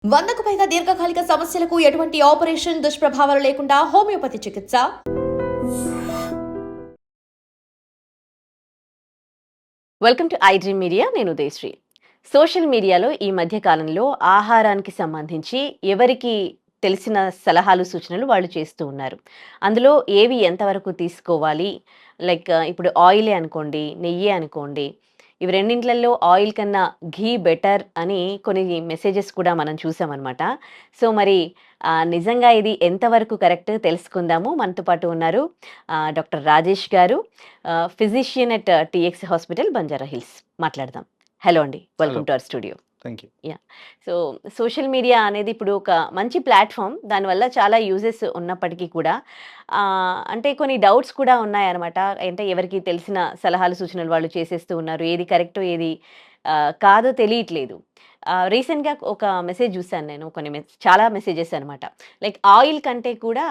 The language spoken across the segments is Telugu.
100కు పైగా దీర్ఘకాలిక సమస్యలకు ఎటువంటి ఆపరేషన్ దుష్ప్రభావాలు లేకుండా హోమియోపతి చికిత్స. Welcome to I dream media. నేను ఉదయశ్రీ. సోషల్ మీడియాలో ఈ మధ్య కాలంలో ఆహారానికి సంబంధించి ఎవరికి తెలిసిన సలహాలు సూచనలు వాళ్ళు చేస్తూ ఉన్నారు. అందులో ఏవి ఎంతవరకు తీసుకోవాలి, లైక్ ఇప్పుడు ఆయిలే అనుకోండి, నెయ్యే అనుకోండి, ఇవి రెండింట్లలో ఆయిల్ కన్నా ఘీ బెటర్ అని కొన్ని మెసేజెస్ కూడా మనం చూసామన్నమాట. సో మరి నిజంగా ఇది ఎంతవరకు కరెక్ట్ తెలుసుకుందాము. మనతో పాటు ఉన్నారు డాక్టర్ రాజేష్ గారు, physician at TX hospital, Banjara hills. మాట్లాడదాం. హలో అండి, welcome to our studio. Thank you. So social media అనేది ఇప్పుడు ఒక మంచి ప్లాట్ఫామ్. దానివల్ల చాలా యూజెస్ ఉన్నప్పటికీ కూడా అంటే కొన్ని డౌట్స్ కూడా ఉన్నాయన్నమాట. అంటే ఎవరికి తెలిసిన సలహాలు సూచనలు వాళ్ళు చేసేస్తూ ఉన్నారు. ఏది కరెక్టో ఏది కాదో తెలియట్లేదు. రీసెంట్గా ఒక మెసేజ్ చూశాను నేను, చాలా మెసేజెస్ అనమాట. లైక్ ఆయిల్ కంటే కూడా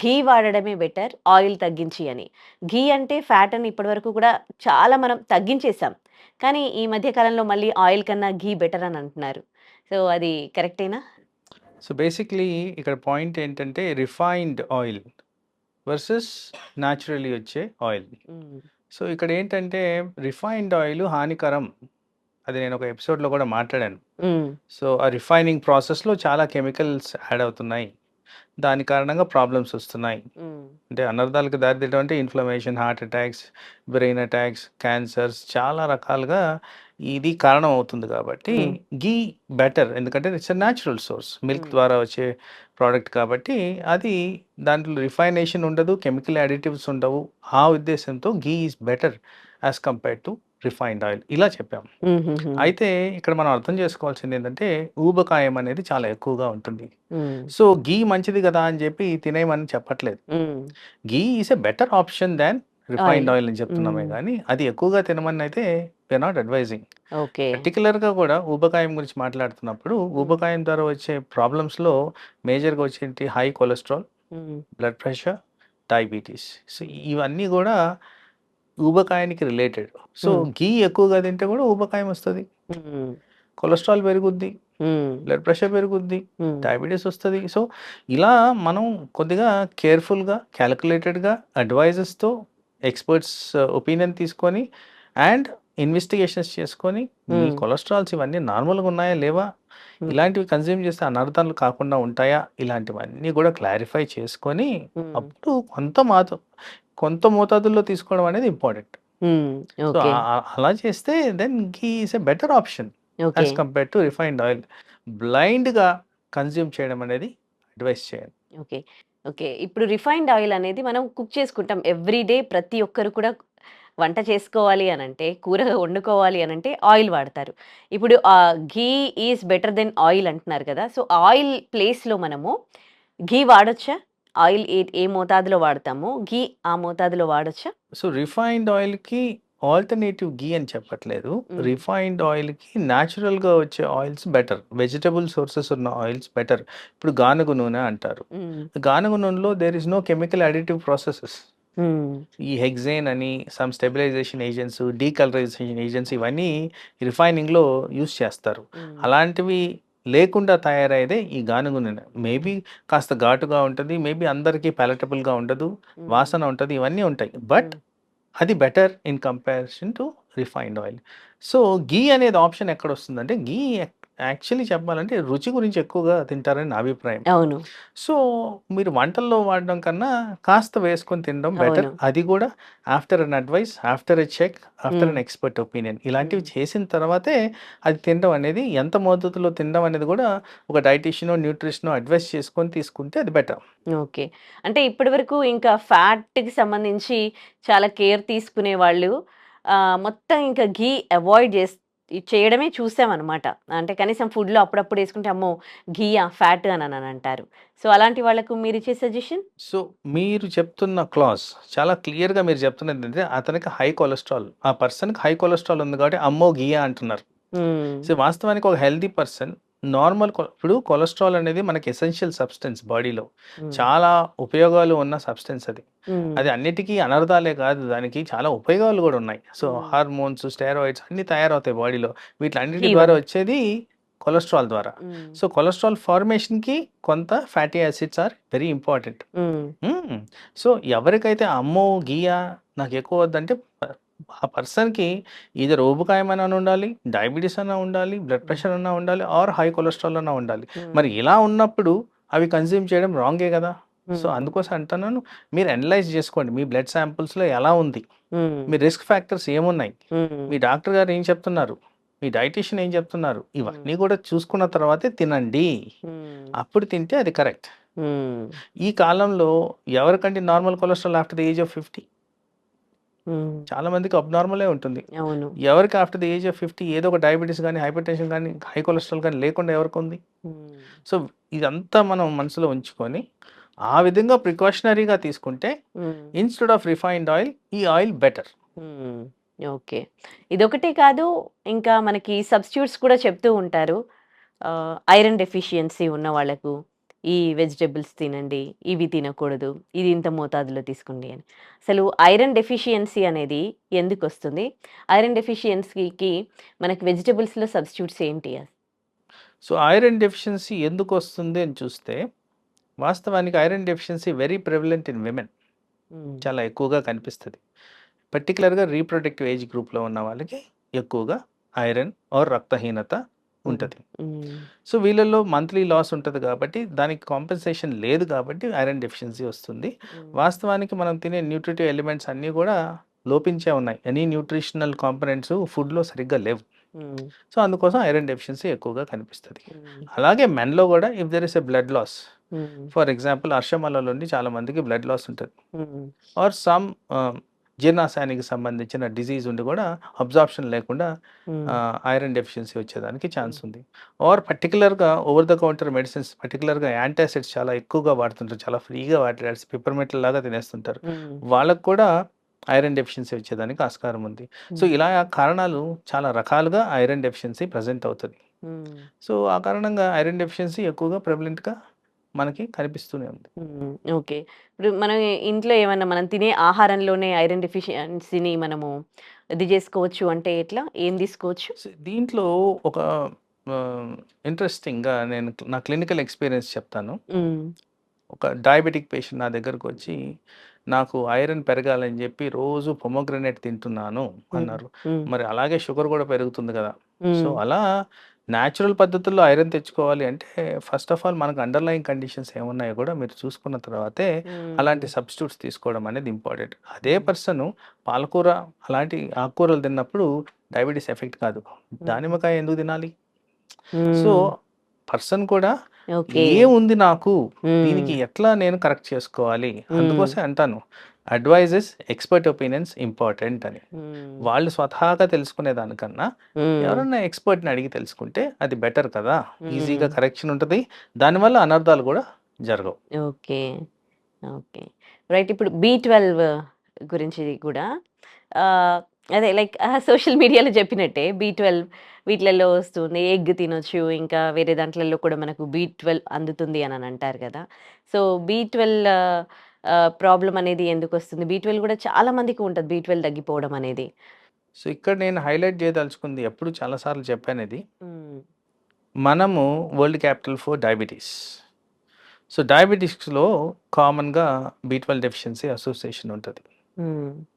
ఘీ వాడడమే బెటర్, ఆయిల్ తగ్గించి అని. ఘీ అంటే ఫ్యాట్ అని ఇప్పటివరకు కూడా చాలా మనం తగ్గించేసాం. కానీ ఈ మధ్య కాలంలో మళ్ళీ ఆయిల్ కన్నా ఘీ బెటర్ అని అంటున్నారు. సో అది కరెక్టేనా? సో బేసిక్లీ ఇక్కడ పాయింట్ ఏంటంటే రిఫైన్డ్ ఆయిల్ వర్సెస్ న్యాచురలీ వచ్చే ఆయిల్. సో ఇక్కడ ఏంటంటే రిఫైన్డ్ ఆయిల్ హానికరం. అది నేను ఒక ఎపిసోడ్లో కూడా మాట్లాడాను. సో ఆ రిఫైనింగ్ ప్రాసెస్లో చాలా కెమికల్స్ యాడ్ అవుతున్నాయి. దాని కారణంగా ప్రాబ్లమ్స్ వస్తున్నాయి. అంటే అనర్థాలకు దారితీయడం అంటే inflammation, heart attacks, brain attacks, cancers, చాలా రకాలుగా ఇది కారణం అవుతుంది. కాబట్టి గీ బెటర్, ఎందుకంటే it's a natural source, milk ద్వారా వచ్చే ప్రోడక్ట్ కాబట్టి అది దాంట్లో రిఫైనేషన్ ఉండదు, కెమికల్ అడిటివ్స్ ఉండవు. ఆ ఉద్దేశంతో ghee is better as compared to refined oil, ఇలా చెప్పాము. అయితే ఇక్కడ మనం అర్థం చేసుకోవాల్సింది ఏంటంటే ఊబకాయం అనేది చాలా ఎక్కువగా ఉంటుంది. సో గీ మంచిది కదా అని చెప్పి తినేయమని చెప్పట్లేదు. Ghee is a better option than refined oil అని చెప్తున్నామే కానీ అది ఎక్కువగా తినమని అయితే వీఆర్ నాట్ అడ్వైజింగ్. పర్టికులర్గా కూడా ఊబకాయం గురించి మాట్లాడుతున్నప్పుడు ఊబకాయం ద్వారా వచ్చే ప్రాబ్లమ్స్లో మేజర్గా వచ్చేటి high cholesterol, blood pressure, diabetes. So ఇవన్నీ కూడా ఊబకాయానికి రిలేటెడ్. సో ఘీ ఎక్కువగా తింటే కూడా ఊబకాయం వస్తుంది, కొలెస్ట్రాల్ పెరుగుద్ది, బ్లడ్ ప్రెషర్ పెరుగుద్ది, డయాబెటీస్ వస్తుంది. సో ఇలా మనం కొద్దిగా కేర్ఫుల్గా, క్యాలిక్యులేటెడ్గా అడ్వైజెస్తో ఎక్స్పర్ట్స్ ఒపీనియన్ తీసుకొని అండ్ ఇన్వెస్టిగేషన్స్ చేసుకొని మీ కొలెస్ట్రాల్స్ ఇవన్నీ నార్మల్గా ఉన్నాయా లేవా, ఇలాంటివి కన్జ్యూమ్ చేస్తే అనర్థాలు కాకుండా ఉంటాయా, ఇలాంటివన్నీ కూడా క్లారిఫై చేసుకొని అప్పుడు కొంత మోతాదుల్లో తీసుకోవడం అనేది ఇంపార్టెంట్. సో అలా చేస్తే then ghee is a better option as compared to refined oil. బ్లైండ్గా కన్జ్యూమ్ చేయడం అనేది అడ్వైస్ చేయండి. ఓకే ఓకే ఇప్పుడు రిఫైన్డ్ ఆయిల్ అనేది మనం కుక్ చేసుకుంటాం ఎవ్రీడే. ప్రతి ఒక్కరు కూడా వంట చేసుకోవాలి అని అంటే, కూర వండుకోవాలి అని అంటే ఆయిల్ వాడతారు. ఇప్పుడు ఘీ ఈజ్ బెటర్ దెన్ ఆయిల్ అంటున్నారు కదా. సో ఆయిల్ ప్లేస్లో మనము ఘీ వాడొచ్చా? ఆయిల్ ఏ మోతాదులో వాడతాము, ఘీ ఆ మోతాదులో వాడొచ్చా? సో రిఫైన్డ్ ఆయిల్కి ఆల్టర్నేటివ్ ఘీ అని చెప్పట్లేదు. రిఫైన్డ్ ఆయిల్కి న్యాచురల్గా వచ్చే ఆయిల్స్ బెటర్, వెజిటబుల్ సోర్సెస్ ఉన్న ఆయిల్స్ బెటర్. ఇప్పుడు గానుగ నూనె అంటారు. గానుగ నూనెలో there is no chemical additive processes. ఈ హెక్సేన్ అని, some stabilisation agents, decolorisation agents ఇవన్నీ రిఫైనింగ్లో యూస్ చేస్తారు. అలాంటివి లేకుండా తయారయ్యేదే ఈ గానుగ నూనె. మేబీ కాస్త ఘాటుగా ఉంటుంది, మేబీ అందరికీ ప్యాలటబుల్గా ఉండదు, వాసన ఉంటుంది, ఇవన్నీ ఉంటాయి. బట్ అది better in comparison to refined oil. So ghee అనేది ఆప్షన్ ఎక్కడ వస్తుందంటే, ఘీ యాక్చువల్లీ చెప్పాలంటే రుచి గురించి ఎక్కువగా తింటారని నా అభిప్రాయం. అవును. సో మీరు వంటల్లో వాడడం కన్నా కాస్త వేసుకొని తినడం బెటర్. అది కూడా after an advice, after a check, after an expert opinion. ఇలాంటివి చేసిన తర్వాతే అది తినడం అనేది, ఎంత మద్దతులో తినడం అనేది కూడా ఒక డైటీషియనో, న్యూట్రిషనో అడ్వైస్ చేసుకొని తీసుకుంటే అది బెటర్. ఓకే. అంటే ఇప్పటి వరకు ఇంకా ఫ్యాట్‌కి సంబంధించి చాలా కేర్ తీసుకునే వాళ్ళు మొత్తం ఇంకా ఘీ అవాయిడ్ చేయడమే చూసామనమాట. అంటే కనీసం ఫుడ్‌లో అప్పుడప్పుడు వేసుకుంటే అమ్మో ఘీయా, ఫ్యాట్ అని అంటారు. సో అలాంటి వాళ్ళకు మీరిచ్చే సజెషన్? సో మీరు చెప్తున్న క్లాజ్ చాలా క్లియర్గా మీరు చెప్తున్నది ఏంటంటే అతనికి హై కొలెస్ట్రాల్, ఆ పర్సన్కి హై కొలెస్ట్రాల్ ఉంది కాబట్టి అమ్మో ఘీయా అంటున్నారు. సో వాస్తవానికి ఒక హెల్దీ పర్సన్ నార్మల్ ఇప్పుడు కొలెస్ట్రాల్ అనేది మనకి ఎసెన్షియల్ సబ్స్టెన్స్, బాడీలో చాలా ఉపయోగాలు ఉన్న సబ్స్టెన్స్. అది అన్నిటికీ అనర్థాలే కాదు, దానికి చాలా ఉపయోగాలు కూడా ఉన్నాయి. సో హార్మోన్స్, స్టెరాయిడ్స్ అన్ని తయారవుతాయి బాడీలో. వీటిలన్నిటి ద్వారా వచ్చేది కొలెస్ట్రాల్ ద్వారా. సో కొలెస్ట్రాల్ ఫార్మేషన్కి కొంత fatty acids are very important. So ఎవరికైతే అమ్మో గీయా నాకు ఎక్కువ వద్దంటే ఆ పర్సన్కి ఈధర్ ఊబకాయం అన్నా ఉండాలి, డయాబెటీస్ అన్నా ఉండాలి, బ్లడ్ ప్రెషర్ అన్నా ఉండాలి, ఆర్ హై కొలెస్ట్రాల్ అన్నా ఉండాలి. మరి ఇలా ఉన్నప్పుడు అవి కన్జ్యూమ్ చేయడం రాంగే కదా. సో అందుకోసం అంటున్నాను, మీరు అనలైజ్ చేసుకోండి మీ బ్లడ్ శాంపుల్స్లో ఎలా ఉంది, మీ రిస్క్ ఫ్యాక్టర్స్ ఏమున్నాయి, మీ డాక్టర్ గారు ఏం చెప్తున్నారు, మీ డైటీషియన్ ఏం చెప్తున్నారు, ఇవన్నీ కూడా చూసుకున్న తర్వాతే తినండి. అప్పుడు తింటే అది కరెక్ట్. ఈ కాలంలో ఎవరికంటే normal cholesterol after the age of 50? చాలా మందికి అబ్నార్మలే ఉంటుంది. అవును. ఎవరికి ఆఫ్టర్ ద ఏజ్ ఆఫ్ 50 ఏదో ఒక డయాబెటీస్ కానీ, హైపర్ టెన్షన్ కానీ, హై కొలెస్ట్రాల్ కానీ లేకుండా ఎవరికి ఉంది? సో ఇదంతా మనం మనసులో ఉంచుకొని ఆ విధంగా ప్రికాషనరీగా తీసుకుంటే ఇన్స్టెడ్ ఆఫ్ రిఫైన్డ్ ఆయిల్ ఈ ఆయిల్ బెటర్. ఓకే. ఇదొకటే కాదు, ఇంకా మనకి సబ్స్టిట్యూట్స్ కూడా చెప్తూ ఉంటారు. ఐరన్ డెఫిషియన్సీ ఉన్న వాళ్ళకు ఈ వెజిటబుల్స్ తినండి, ఇవి తినకూడదు, ఇది ఇంత మోతాదులో తీసుకోండి అని. అసలు ఐరన్ డెఫిషియన్సీ అనేది ఎందుకు వస్తుంది? ఐరన్ డెఫిషియన్సీకి మనకి వెజిటబుల్స్లో సబ్స్టిట్యూట్స్ ఏంటి? సో ఐరన్ డెఫిషియన్సీ ఎందుకు వస్తుంది అని చూస్తే, వాస్తవానికి iron deficiency very prevalent in women. చాలా ఎక్కువగా కనిపిస్తుంది. పర్టికులర్గా రీప్రొడక్టివ్ ఏజ్ గ్రూప్లో ఉన్న వాళ్ళకి ఎక్కువగా ఐరన్ ఆర్ రక్తహీనత ఉంటుంది. సో వీళ్ళల్లో మంత్లీ లాస్ ఉంటుంది కాబట్టి దానికి కాంపెన్సేషన్ లేదు కాబట్టి ఐరన్ డెఫిషియన్సీ వస్తుంది. వాస్తవానికి మనం తినే న్యూట్రిటివ్ ఎలిమెంట్స్ అన్నీ కూడా లోపించే ఉన్నాయి. ఎనీ న్యూట్రిషనల్ కాంపనెంట్స్ ఫుడ్లో సరిగ్గా లేవు. సో అందుకోసం ఐరన్ డెఫిషియన్సీ ఎక్కువగా కనిపిస్తుంది. అలాగే మెన్లో కూడా if there is a blood loss, for example అర్షమలలో నుండి చాలా మందికి బ్లడ్ లాస్ ఉంటుంది, ఆర్ సమ్ జీర్ణాశయానికి సంబంధించిన డిజీజ్ ఉండి కూడా అబ్జార్ప్షన్ లేకుండా ఐరన్ డెఫిషియన్సీ వచ్చేదానికి ఛాన్స్ ఉంది. ఆర్ పర్టికులర్గా ఓవర్ ద కౌంటర్ మెడిసిన్స్, పర్టికులర్గా యాంటాసిడ్స్ చాలా ఎక్కువగా వాడుతుంటారు, చాలా ఫ్రీగా వాటర్ పిప్పర్మెంట్ల లాగా తినేస్తుంటారు, వాళ్ళకు కూడా ఐరన్ డెఫిషియన్సీ వచ్చేదానికి ఆస్కారం ఉంది. సో ఇలా కారణాలు చాలా రకాలుగా ఐరన్ డెఫిషియన్సీ ప్రజెంట్ అవుతుంది. సో ఆ కారణంగా ఐరన్ డెఫిషియన్సీ ఎక్కువగా ప్రెవలెంట్గా మనకి కనిపిస్తూనే ఉంది. ఓకే. ఇప్పుడు మనం ఇంట్లో ఏమన్నా మనం తినే ఆహారంలోనే ఐరన్ డెఫిషియన్సీని మనము ఇది చేసుకోవచ్చు అంటే ఎట్లా? ఏం తీసుకోవచ్చు? దీంట్లో ఒక ఇంట్రెస్టింగ్గా నేను నా క్లినికల్ ఎక్స్పీరియన్స్ చెప్తాను. ఒక డయాబెటిక్ పేషెంట్ నా దగ్గరకు వచ్చి, నాకు ఐరన్ పెరగాలని చెప్పి రోజు పొమోగ్రనేట్ తింటున్నాను అన్నారు. మరి అలాగే షుగర్ కూడా పెరుగుతుంది కదా. సో అలా న్యాచురల్ పద్ధతుల్లో ఐరన్ తెచ్చుకోవాలి అంటే ఫస్ట్ ఆఫ్ ఆల్ మనకు అండర్లైన్ కండిషన్స్ ఏమున్నాయో కూడా మీరు చూసుకున్న తర్వాతే అలాంటి సబ్స్టిట్యూట్స్ తీసుకోవడం అనేది ఇంపార్టెంట్. అదే పర్సన్ పాలకూర అలాంటి ఆకుకూరలు తిన్నప్పుడు డయాబెటీస్ ఎఫెక్ట్ కాదు, దానిమ్మకాయ ఎందుకు తినాలి? సో పర్సన్ కూడా ఏముంది నాకు, దీనికి ఎట్లా నేను కరెక్ట్ చేసుకోవాలి, అందుకోసం అంటాను అడ్వైజెస్ ఎక్స్పర్ట్ ఒపీనియన్స్ ఇంపార్టెంట్ అని. వాళ్ళు స్వతహాగా తెలుసుకునే దానికన్నా ఎవరన్నా ఎక్స్పర్ట్ని అడిగి తెలుసుకుంటే అది బెటర్ కదా, ఈజీగా కరెక్షన్ ఉంటుంది, దానివల్ల అనర్థాలు కూడా జరగవు. Okay, okay, right. ఇప్పుడు B12 గురించి కూడా అదే లైక్ సోషల్ మీడియాలో చెప్పినట్టే B12 వీటిలలో వస్తుంది, ఎగ్ తినొచ్చు, ఇంకా వేరే దాంట్లలో కూడా మనకు B12 అందుతుంది అని అంటారు కదా. సో B12 ప్రాబ్లం అనేది ఎందుకు వస్తుంది? B12 కూడా చాలా మందికి ఉంటుంది, B12 తగ్గిపోవడం అనేది. సో ఇక్కడ నేను హైలైట్ చేయదలుచుకుంది, ఎప్పుడు చాలాసార్లు చెప్పాను ఇది, మనము world capital for diabetes. So డయాబెటీస్లో కామన్గా B12 డెఫిషియన్సీ అసోసియేషన్ ఉంటుంది.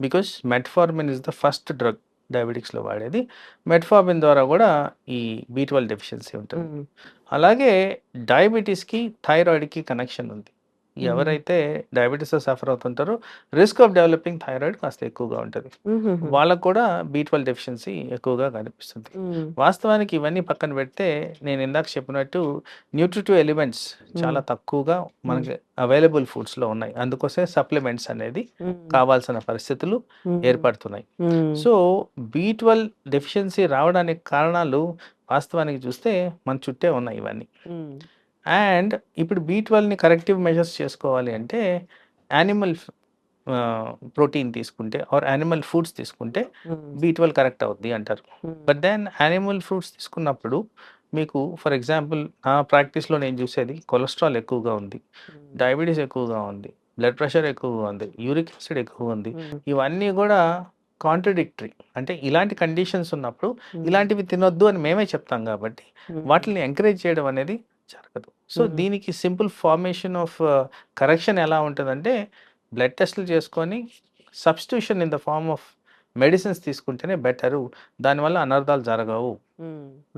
Because metformin is the first drug డయాబెటిక్స్లో వాడేది. మెట్ఫార్మిన్ ద్వారా కూడా ఈ B12 డెఫిషియన్సీ ఉంటుంది. అలాగే డయాబెటీస్కి థైరాయిడ్కి కనెక్షన్ ఉంది. ఎవరైతే డయాబెటీస్తో సఫర్ అవుతుంటారో రిస్క్ ఆఫ్ డెవలపింగ్ థైరాయిడ్ కాస్త ఎక్కువగా ఉంటుంది, వాళ్ళకు కూడా B12 డెఫిషియన్సీ ఎక్కువగా కనిపిస్తుంది. వాస్తవానికి ఇవన్నీ పక్కన పెడితే నేను ఇందాక చెప్పినట్టు న్యూట్రిటివ్ ఎలిమెంట్స్ చాలా తక్కువగా మనకి అవైలబుల్ ఫుడ్స్లో ఉన్నాయి, అందుకోసమే సప్లిమెంట్స్ అనేది కావాల్సిన పరిస్థితులు ఏర్పడుతున్నాయి. సో B12 డెఫిషియన్సీ రావడానికి కారణాలు వాస్తవానికి చూస్తే మన చుట్టే ఉన్నాయి ఇవన్నీ. అండ్ ఇప్పుడు B12ని కరెక్టివ్ మెజర్స్ చేసుకోవాలి అంటే యానిమల్ ప్రోటీన్ తీసుకుంటే ఆర్ యానిమల్ ఫుడ్స్ తీసుకుంటే B12 కరెక్ట్ అవుద్ది అంటారు. బట్ దెన్ యానిమల్ ఫ్రూట్స్ తీసుకున్నప్పుడు మీకు ఫర్ ఎగ్జాంపుల్ నా ప్రాక్టీస్లో నేను చూసేది కొలెస్ట్రాల్ ఎక్కువగా ఉంది, డయాబెటీస్ ఎక్కువగా ఉంది, బ్లడ్ ప్రెషర్ ఎక్కువగా ఉంది, యూరిక్ యాసిడ్ ఎక్కువ ఉంది, ఇవన్నీ కూడా కాంట్రడిక్టరీ. అంటే ఇలాంటి కండిషన్స్ ఉన్నప్పుడు ఇలాంటివి తినొద్దు అని మేమే చెప్తాం కాబట్టి వాటిని ఎంకరేజ్ చేయడం అనేది జరగదు. సో దీనికి సింపుల్ ఫార్మేషన్ ఆఫ్ కరెక్షన్ ఎలా ఉంటుందంటే బ్లడ్ టెస్ట్లు చేసుకొని substitution in the form of medicines తీసుకుంటేనే బెటరు. దానివల్ల అనర్థాలు జరగవు.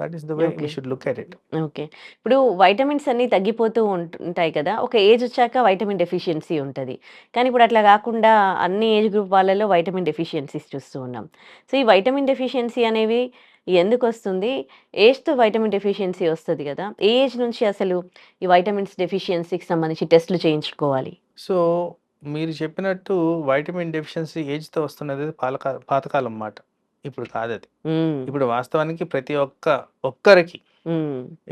That is the way we should look at it. Okay. ఇప్పుడు వైటమిన్స్ అన్నీ తగ్గిపోతూ ఉంటాయి కదా! ఒక ఏజ్ వచ్చాక వైటమిన్ డెఫిషియన్సీ ఉంటది. కానీ ఇప్పుడు అట్లా కాకుండా అన్ని ఏజ్ గ్రూప్ వాళ్ళలో వైటమిన్ డెఫిషియన్సీస్ చూస్తూ ఉన్నాం. సో, ఈ వైటమిన్ డెఫిషియన్సీ అనేవి ఎందుకొస్తుంది? ఏజ్‌తో వైటమిన్ డెఫిషియన్సీ వస్తది కదా! ఏ ఏజ్ నుంచి అసలు ఈ వైటమిన్స్ డెఫిషియన్సీకి సంబంధించి టెస్ట్‌లు చేయించుకోవాలి? సో మీరు చెప్పినట్టు వైటమిన్ డెఫిషియన్సీ ఏజ్‌తో వస్తున్నది పాతకాలం మాట. ఇప్పుడు కాదది. ఇప్పుడు వాస్తవానికి ప్రతి ఒక్కరికి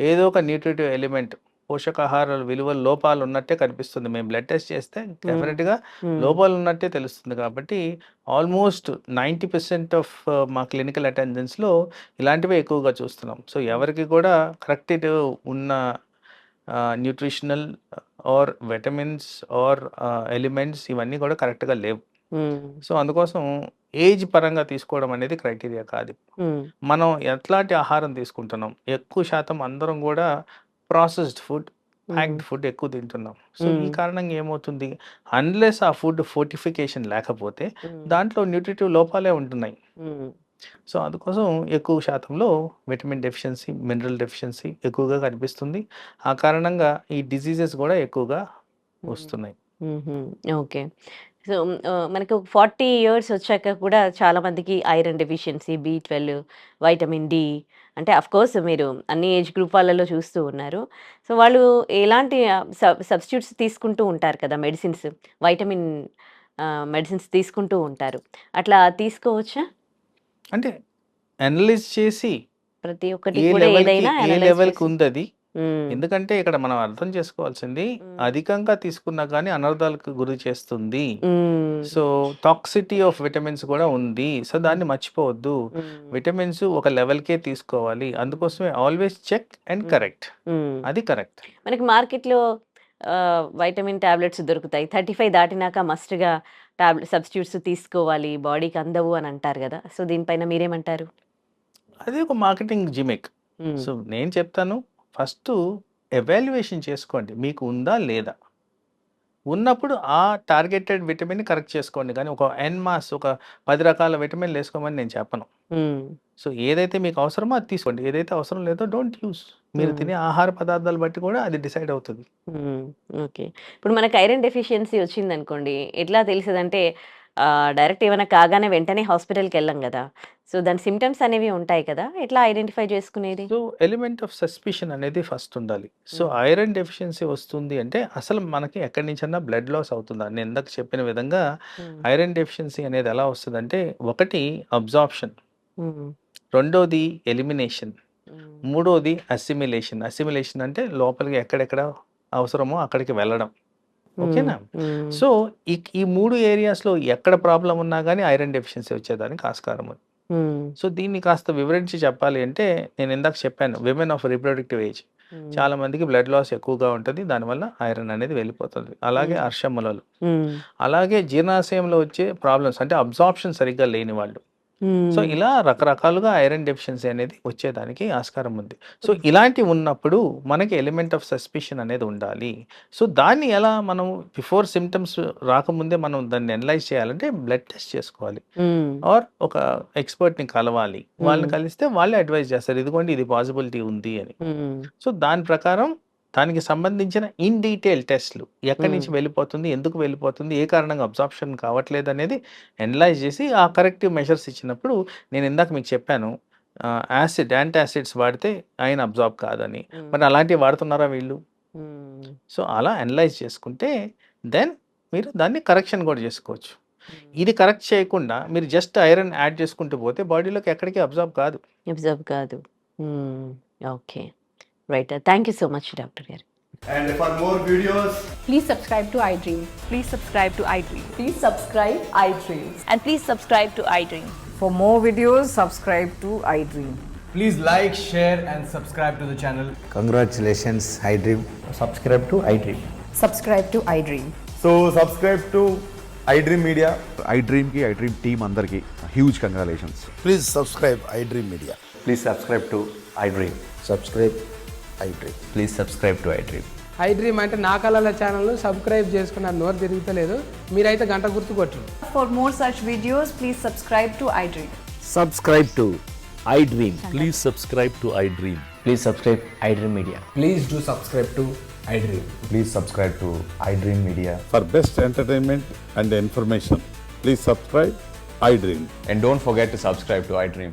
ఏదో ఒక న్యూట్రిటివ్ ఎలిమెంట్, పోషకాహార విలువల లోపాలు ఉన్నట్టే కనిపిస్తుంది. మేము బ్లడ్ టెస్ట్ చేస్తే డెఫినెట్‌గా లోపాలు ఉన్నట్టే తెలుస్తుంది. కాబట్టి ఆల్మోస్ట్ 90% ఆఫ్ మా క్లినికల్ అటెండెన్స్‌లో ఇలాంటివే ఎక్కువగా చూస్తున్నాం. సో ఎవరికి కూడా కరెక్ట్ ఉన్న nutritional or vitamins or elements ఇవన్నీ కూడా కరెక్ట్‌గా లేవు. సో అందుకోసం ఏజ్ పరంగా తీసుకోవడం అనేది క్రైటీరియా కాదు. మనం ఎట్లాంటి ఆహారం తీసుకుంటున్నాం, ఎక్కువ శాతం అందరం కూడా ప్రాసెస్డ్ ఫుడ్, ప్యాక్డ్ ఫుడ్ ఎక్కువ తింటున్నాం. సో ఈ కారణంగా ఏమవుతుంది, అన్లెస్ ఆ ఫుడ్ ఫోర్టిఫికేషన్ లేకపోతే దాంట్లో న్యూట్రిటివ్ లోపాలే ఉంటున్నాయి. సో అందుకోసం ఎక్కువ శాతంలో విటమిన్ డెఫిషియన్సీ, మినరల్ డెఫిషియన్సీ ఎక్కువగా కనిపిస్తుంది. ఆ కారణంగా ఈ డిసీజెస్ కూడా ఎక్కువగా వస్తున్నాయి. ఓకే. సో, మనకు 40 ఇయర్స్ వచ్చాక కూడా చాలా మందికి iron deficiency, B12, vitamin D అంటే అఫ్‌కోర్స్ మీరు అన్ని ఏజ్ గ్రూప్ వాళ్ళలో చూస్తూ ఉన్నారు. సో, వాళ్ళు ఎలాంటి సబ్‌స్టిట్యూట్స్ తీసుకుంటూ ఉంటారు కదా! మెడిసిన్స్, వైటమిన్ మెడిసిన్స్ తీసుకుంటూ ఉంటారు. అట్లా తీసుకోవచ్చా? అంటే అనలైజ్ చేసి ప్రతి ఒక్కటి ఏ కూడా లెవెల్‌కి ఏదైనా ఏ అనలైజ్ లెవెల్‌కి చేసి. ఉందది. హ్మ్. ఎందుకంటే ఇక్కడ మనం అర్థం చేసుకోవాల్సింది అధికంగా తీసుకున్నా కానీ అనర్థాలకు గురి చేస్తుంది. హ్మ్. సో టాక్సిటీ ఆఫ్ విటమిన్స్ కూడా ఉంది. సో దాన్ని మర్చిపోవద్దు. విటమిన్స్ ఒక లెవెల్‌కే తీసుకోవాలి. అందుకోసమే ఆల్వేస్ చెక్ అండ్ కరెక్ట్. అది కరెక్ట్. మనకి మార్కెట్‌లో వైటమిన్ టాబ్లెట్స్ దొరుకుతాయి. 35 దాటినాక మస్ట్‌గా సబ్‌స్టిట్యూట్స్ తీసుకోవాలి. బాడీకి అందవు అని అంటారు గదా! సో, దీనిపైన మీరేమంటారు? అది ఒక మార్కెటింగ్ జిమిక్. సో నేను చెప్తాను, ఫస్ట్ ఎవాల్యుయేషన్ చేసుకోండి. మీకు ఉందా లేదా? ఉన్నప్పుడు ఆ టార్గెటెడ్ విటమిన్ కరెక్ట్ చేసుకోండి. కానీ ఒక ఎన్‌మాస్ ఒక 10 రకాల విటమిన్‌లు వేసుకోమని నేను చెప్పను. సో ఏదైతే మీకు అవసరమో అది తీసుకోండి. ఏదైతే అవసరం లేదో డోంట్ యూజ్. మీరు తినే ఆహార పదార్థాలు బట్టి కూడా అది డిసైడ్ అవుతుంది. ఓకే. ఇప్పుడు మనకు ఐరన్ డెఫిషియన్సీ వచ్చిందనుకోండి, ఎట్లా తెలుస్తదంటే డైరెక్ట్ ఏమైనా కాగానే వెంటనే హాస్పిటల్‌కి వెళ్ళం గదా! సో, దాని సింప్టమ్స్ అనేవి ఉంటాయి కదా! ఎట్లా ఐడెంటిఫై చేసుకునేది? సో ఎలిమెంట్ ఆఫ్ సస్పిషన్ అనేది ఫస్ట్ ఉండాలి. సో ఐరన్ డెఫిషియన్సీ వస్తుంది అంటే అసలు మనకి ఎక్కడి నుంచన్నా బ్లడ్ లాస్ అవుతుందా? నేను ఇందాక చెప్పిన విధంగా ఐరన్ డెఫిషియన్సీ అనేది ఎలా వస్తుందంటే, ఒకటి అబ్జార్ప్షన్, రెండోది ఎలిమినేషన్, మూడోది అసిమిలేషన్. అసిమిలేషన్ అంటే లోపలికి ఎక్కడెక్కడ అవసరమో అక్కడికి వెళ్ళడం. ఓకేనా? సో ఈ 3 ఏరియాస్‌లో ఎక్కడ ప్రాబ్లమ్ ఉన్నా గానీ ఐరన్ డెఫిషియన్సీ వచ్చేదానికి ఆస్కారం ఉంది. సో దీన్ని కాస్త వివరించి చెప్పాలి అంటే, నేను ఇందాక చెప్పాను విమెన్ ఆఫ్ రిప్రొడక్టివ్ ఏజ్ చాలా మందికి బ్లడ్ లాస్ ఎక్కువగా ఉంటుంది. దానివల్ల ఐరన్ అనేది వెళ్ళిపోతుంది. అలాగే అర్షములలు, అలాగే జీర్ణాశయంలో వచ్చే ప్రాబ్లమ్స్ అంటే అబ్జార్ప్షన్ సరిగ్గా లేని వాళ్ళు. సో ఇలా రకరకాలుగా ఐరన్ డెఫిషియన్సీ అనేది వచ్చేదానికి ఆస్కారం ఉంది. సో ఇలాంటివి ఉన్నప్పుడు మనకి ఎలిమెంట్ ఆఫ్ సస్పిషన్ అనేది ఉండాలి. సో దాన్ని ఎలా మనం బిఫోర్ సిమ్టమ్స్ రాకముందే మనం దాన్ని అనలైజ్ చేయాలంటే బ్లడ్ టెస్ట్ చేసుకోవాలి. ఆర్ ఒక ఎక్స్పర్ట్‌ని కలవాలి. వాళ్ళని కలిస్తే వాళ్ళే అడ్వైజ్ చేస్తారు, ఇదిగోండి ఇది పాసిబిలిటీ ఉంది అని. సో దాని ప్రకారం దానికి సంబంధించిన ఇన్ డీటెయిల్ టెస్ట్‌లు ఎక్కడి నుంచి వెళ్ళిపోతుంది, ఎందుకు వెళ్ళిపోతుంది, ఏ కారణంగా అబ్జార్ప్షన్ కావట్లేదు అనేది అనలైజ్ చేసి ఆ కరెక్టివ్ మెజర్స్ ఇచ్చినప్పుడు, నేను ఇందాక మీకు చెప్పాను యాంటాసిడ్స్ వాడితే ఐరన్ అబ్జార్బ్ కాదని. మరి అలాంటివి వాడుతున్నారా వీళ్ళు? సో అలా అనలైజ్ చేసుకుంటే దెన్ మీరు దాన్ని కరెక్షన్ కూడా చేసుకోవచ్చు. ఇది కరెక్ట్ చేయకుండా మీరు జస్ట్ ఐరన్ యాడ్ చేసుకుంటూ పోతే బాడీలోకి ఎక్కడికి అబ్జార్బ్ కాదు. Okay. Right. Thank you so much doctor గారు. And for more videos, Please subscribe to iDream. Please subscribe to iDream. Please subscribe iDream. And please subscribe to iDream. For more videos, subscribe to iDream. please like, share and subscribe to the channel. Congratulations, iDream. subscribe to iDream. Subscribe to iDream. So subscribe to iDream Media. IDream team అందరికీ huge congratulations. Please subscribe iDream Media. Please subscribe to iDream. Subscribe iDream. Please subscribe to iDream. iDream అంటే నా కళల ఛానల్ను సబ్స్క్రైబ్ చేసుకున్న నోరు తిరుగుతలేదు, మీరైతే గంట గుర్తు కొట్టరు. For more such videos, please subscribe to iDream. Subscribe to iDream. Please subscribe to iDream. Please subscribe iDream Media. Please do subscribe to iDream. Please subscribe to iDream Media. For best entertainment and information, please subscribe iDream. And don't forget to subscribe to iDream.